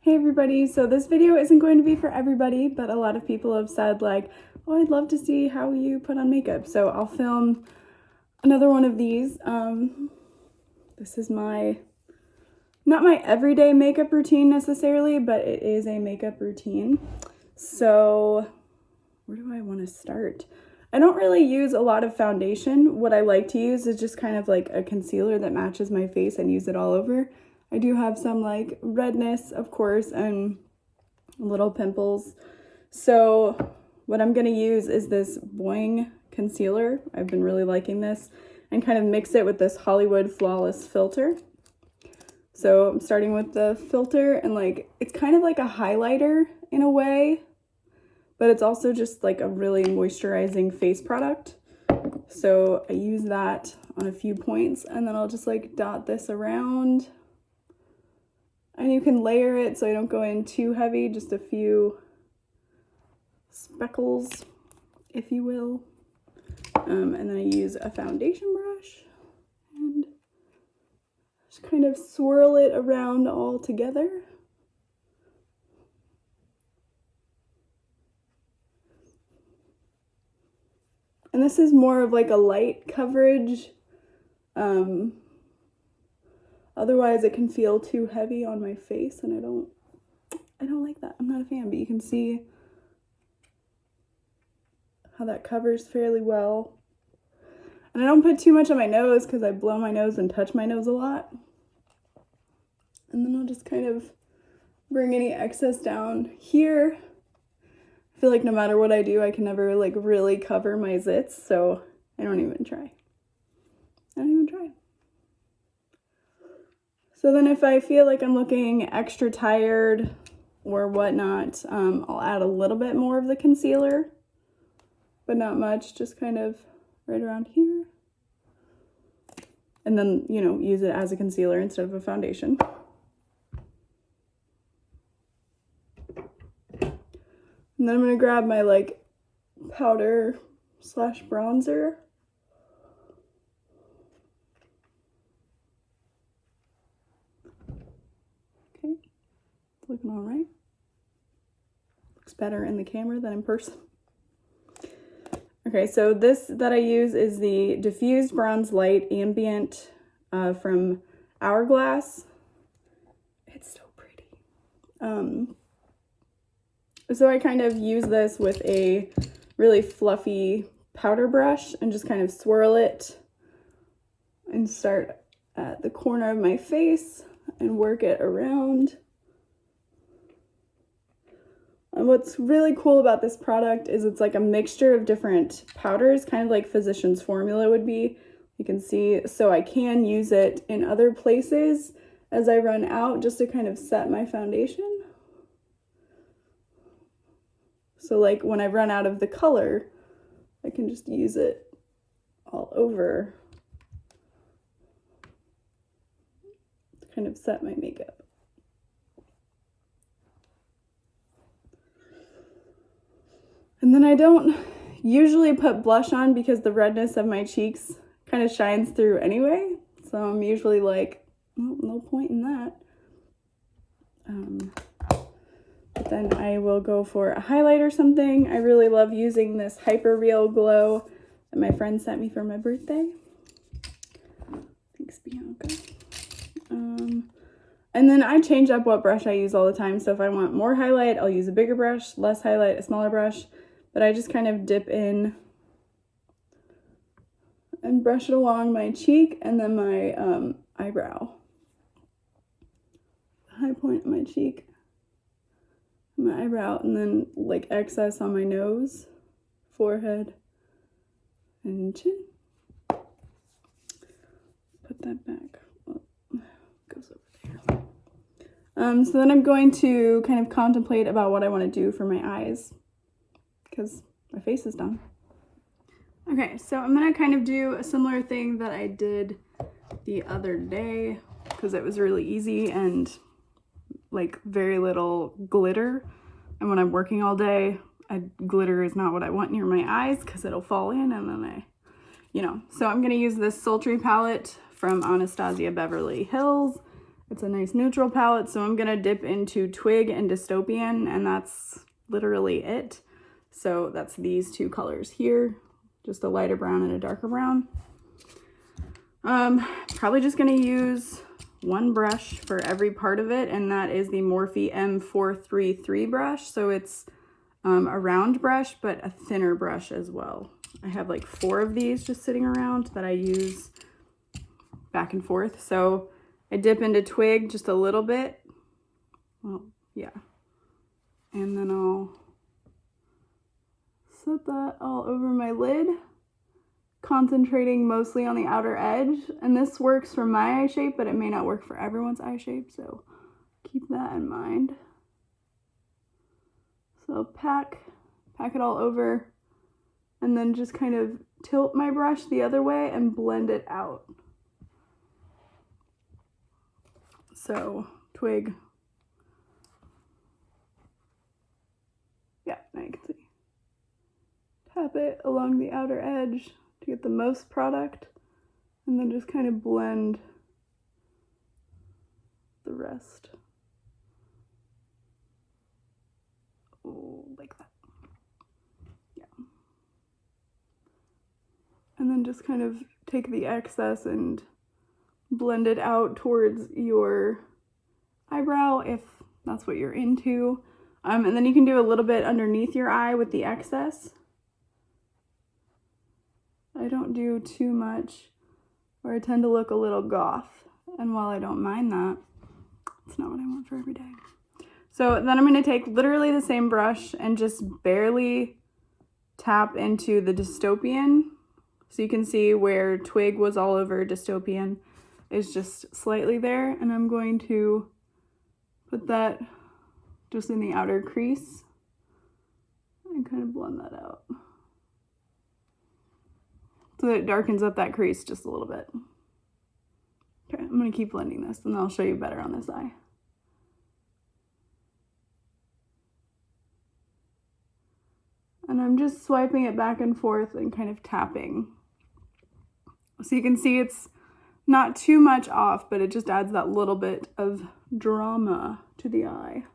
Hey everybody, so this video isn't going to be for everybody, but a lot of people have said like, oh, I'd love to see how you put on makeup. So I'll film another one of these. This is not my everyday makeup routine necessarily, but it is a makeup routine. So where do I want to start? I don't really use a lot of foundation. What I like to use is just kind of like a concealer that matches my face and use it all over. I do have some like redness, of course, and little pimples. So what I'm going to use is this Boing concealer. I've been really liking this, and kind of mix it with this Hollywood Flawless filter. So I'm starting with the filter, and like it's kind of like a highlighter in a way, but it's also just like a really moisturizing face product. So I use that on a few points, and then I'll just like dot this around. And you can layer it so I don't go in too heavy, just a few speckles, if you will. And then I use a foundation brush and just kind of swirl it around all together. And this is more of like a light coverage. Otherwise it can feel too heavy on my face, and I don't like that. I'm not a fan, but you can see how that covers fairly well. And I don't put too much on my nose because I blow my nose and touch my nose a lot. And then I'll just kind of bring any excess down here. I feel like no matter what I do, I can never like really cover my zits, so I don't even try. So then if I feel like I'm looking extra tired or whatnot, I'll add a little bit more of the concealer, but not much, just kind of right around here. And then, you know, use it as a concealer instead of a foundation. And then I'm gonna grab my like powder slash bronzer. Okay, it's looking all right. Looks better in the camera than in person. Okay, so this that I use is the Diffused Bronze Light Ambient from Hourglass. It's so pretty. So I kind of use this with a really fluffy powder brush and just kind of swirl it and start at the corner of my face and work it around. And what's really cool about this product is it's like a mixture of different powders, kind of like Physicians Formula would be. You can see, so I can use it in other places as I run out just to kind of set my foundation. So like when I run out of the color, I can just use it all over to kind of set my makeup. And then I don't usually put blush on because the redness of my cheeks kind of shines through anyway. So I'm usually like, oh, no point in that. But then I will go for a highlight or something. I really love using this Hyper Real Glow that my friend sent me for my birthday. Thanks, Bianca. And then I change up what brush I use all the time. So if I want more highlight, I'll use a bigger brush, less highlight, a smaller brush. But I just kind of dip in and brush it along my cheek and then my eyebrow. The high point of my cheek, my eyebrow, and then like excess on my nose, forehead, and chin. Put that back. Oh, goes over there. So then I'm going to kind of contemplate about what I want to do for my eyes, because my face is done. Okay, so I'm gonna kind of do a similar thing that I did the other day because it was really easy and like very little glitter. And when I'm working all day, glitter is not what I want near my eyes because it'll fall in and then so I'm gonna use this sultry palette from Anastasia Beverly Hills. It's a nice neutral palette, so I'm gonna dip into Twig and Dystopian, and that's literally it. So that's these two colors here, just a lighter brown and a darker brown. Probably just gonna use one brush for every part of it, and that is the Morphe M433 brush. So it's a round brush, but a thinner brush as well. I have like 4 of these just sitting around that I use back and forth. So I dip into Twig just a little bit. Well, yeah. And then I'll set that all over my lid, concentrating mostly on the outer edge. And this works for my eye shape, but it may not work for everyone's eye shape, so keep that in mind. So pack it all over, and then just kind of tilt my brush the other way and blend it out. So Twig. Yeah, now you can see. Tap it along the outer edge to get the most product, and then just kind of blend the rest. Oh, like that. Yeah. And then just kind of take the excess and blend it out towards your eyebrow if that's what you're into. And then you can do a little bit underneath your eye with the excess. I don't do too much, or I tend to look a little goth. And while I don't mind that, it's not what I want for every day. So then I'm going to take literally the same brush and just barely tap into the Dystopian. So you can see where Twig was all over, Dystopian is just slightly there. And I'm going to put that just in the outer crease and kind of blend that out, so that it darkens up that crease just a little bit. Okay, I'm going to keep blending this, and then I'll show you better on this eye. And I'm just swiping it back and forth and kind of tapping. So you can see it's not too much off, but it just adds that little bit of drama to the eye.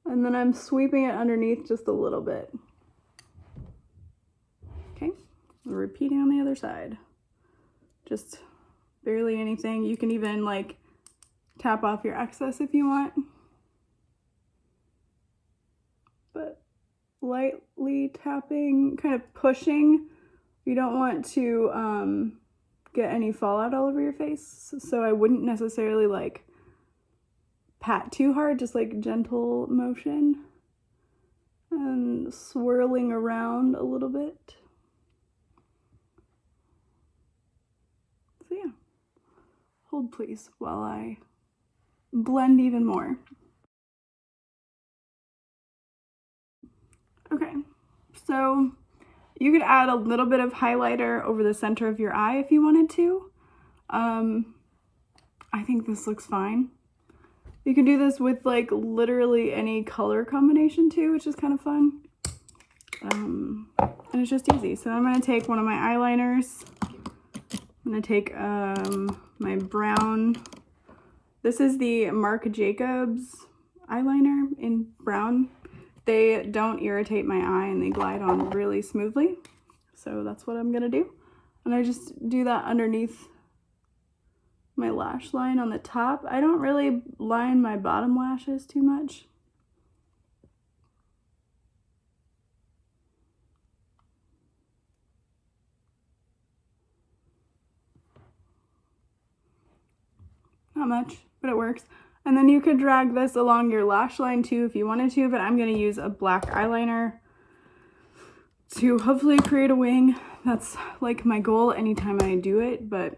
And then I'm sweeping it underneath just a little bit. Okay, repeating on the other side. Just barely anything. You can even like tap off your excess if you want. But lightly tapping, kind of pushing. You don't want to get any fallout all over your face. So I wouldn't necessarily like pat too hard, just like gentle motion and swirling around a little bit. So yeah, hold please while I blend even more. Okay, so you could add a little bit of highlighter over the center of your eye if you wanted to. I think this looks fine. You can do this with like literally any color combination too, which is kind of fun. And it's just easy. So I'm going to take one of my eyeliners. I'm going to take my brown. This is the Marc Jacobs eyeliner in brown. They don't irritate my eye and they glide on really smoothly. So that's what I'm going to do. And I just do that underneath my lash line on the top. I don't really line my bottom lashes too much. Not much, but it works. And then you could drag this along your lash line too if you wanted to, but I'm going to use a black eyeliner to hopefully create a wing. That's like my goal anytime I do it, but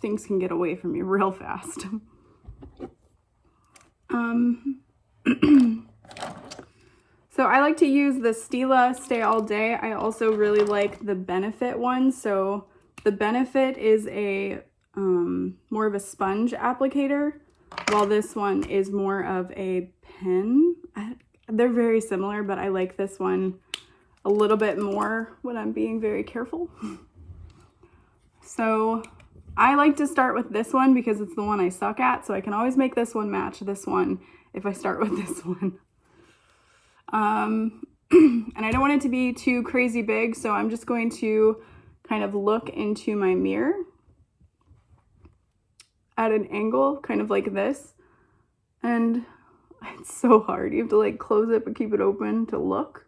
things can get away from me real fast. So I like to use the Stila Stay All Day. I also really like the Benefit one. So the Benefit is a more of a sponge applicator, while this one is more of a pen. They're very similar, but I like this one a little bit more when I'm being very careful. So I like to start with this one because it's the one I suck at, so I can always make this one match this one if I start with this one. And I don't want it to be too crazy big, so I'm just going to kind of look into my mirror at an angle, kind of like this. And it's so hard. You have to like close it but keep it open to look.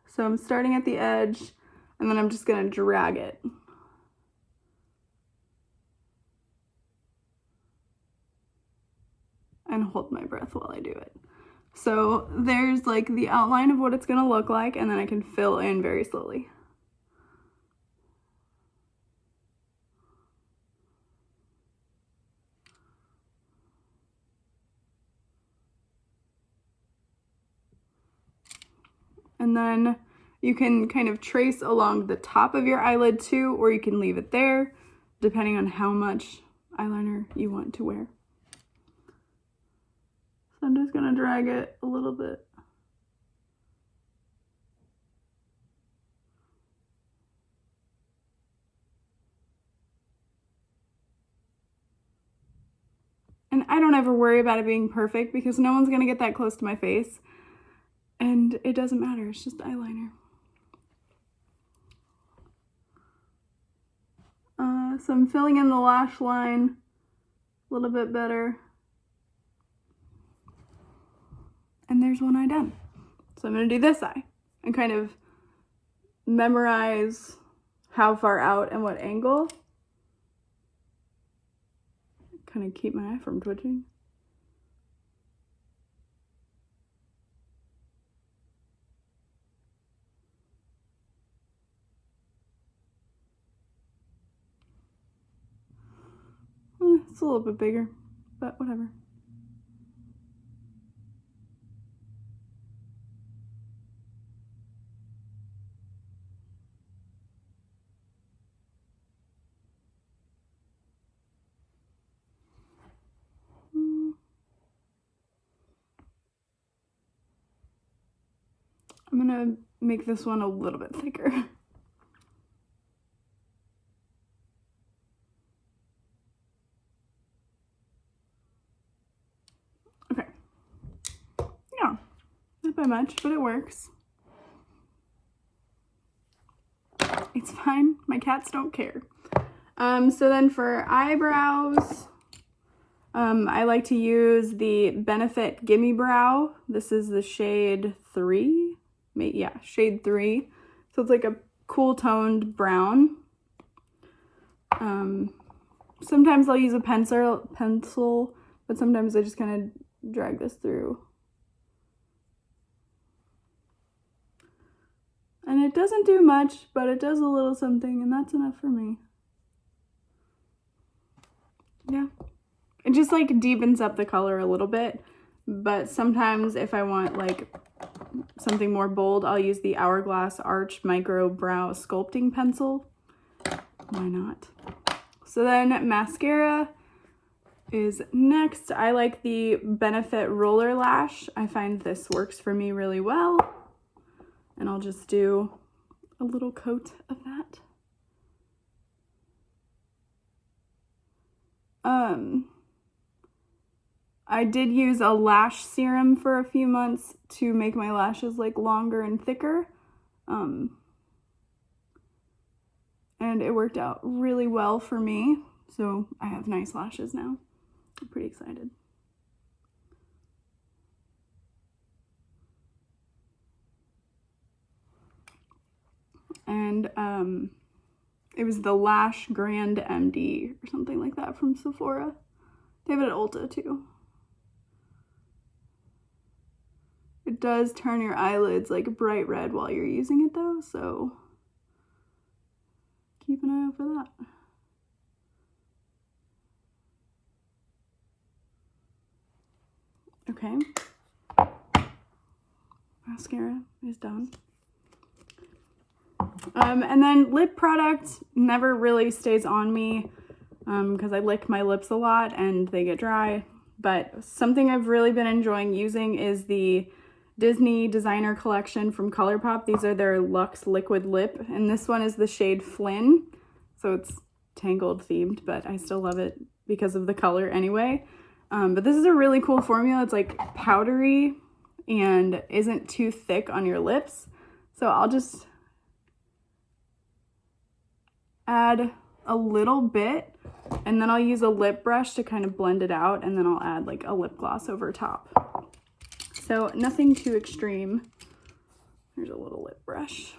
So I'm starting at the edge, and then I'm just gonna drag it. And hold my breath while I do it. So there's like the outline of what it's gonna look like, and then I can fill in very slowly. And then you can kind of trace along the top of your eyelid too, or you can leave it there, depending on how much eyeliner you want to wear. So I'm just gonna drag it a little bit. And I don't ever worry about it being perfect because no one's gonna get that close to my face. And it doesn't matter, it's just eyeliner. So I'm filling in the lash line a little bit better. And there's one eye done. So I'm gonna do this eye and kind of memorize how far out and what angle. Kind of keep my eye from twitching. It's a little bit bigger, but whatever. I'm gonna make this one a little bit thicker. Okay. Yeah, not by much, but it works. It's fine. My cats don't care. So then for eyebrows, I like to use the Benefit Gimme Brow. This is the shade 3. Yeah, shade 3. So it's like a cool toned brown. Sometimes I'll use a pencil, but sometimes I just kind of drag this through. And it doesn't do much, but it does a little something, and that's enough for me. Yeah. It just like deepens up the color a little bit, but sometimes if I want like something more bold, I'll use the Hourglass Arch Micro Brow Sculpting Pencil. Why not? So then mascara is next. I like the Benefit Roller Lash. I find this works for me really well. And I'll just do a little coat of that. I did use a lash serum for a few months to make my lashes like longer and thicker. And it worked out really well for me. So I have nice lashes now. I'm pretty excited. And it was the Lash Grand MD or something like that from Sephora. They have it at Ulta too. It does turn your eyelids like bright red while you're using it though, so keep an eye out for that. Okay. Mascara is done. And then lip product never really stays on me because I lick my lips a lot and they get dry. But something I've really been enjoying using is the Disney Designer Collection from ColourPop. These are their Luxe Liquid Lip, and this one is the shade Flynn. So it's Tangled themed, but I still love it because of the color anyway. But this is a really cool formula. It's like powdery and isn't too thick on your lips. So I'll just add a little bit, and then I'll use a lip brush to kind of blend it out, and then I'll add like a lip gloss over top. So nothing too extreme. Here's a little lip brush.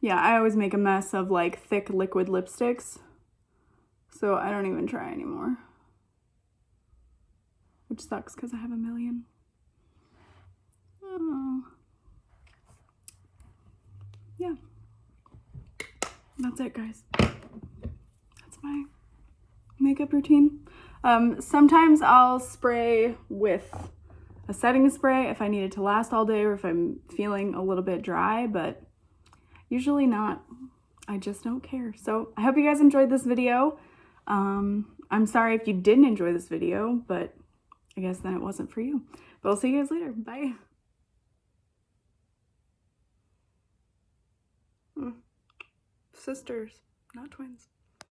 Yeah, I always make a mess of like thick liquid lipsticks, so I don't even try anymore, which sucks because I have a million. Oh. Yeah, that's it, guys. That's my makeup routine. Sometimes I'll spray with a setting spray if I need it to last all day or if I'm feeling a little bit dry, but usually not. I just don't care. So I hope you guys enjoyed this video. I'm sorry if you didn't enjoy this video, but I guess then it wasn't for you. But I'll see you guys later. Bye. Sisters, not twins.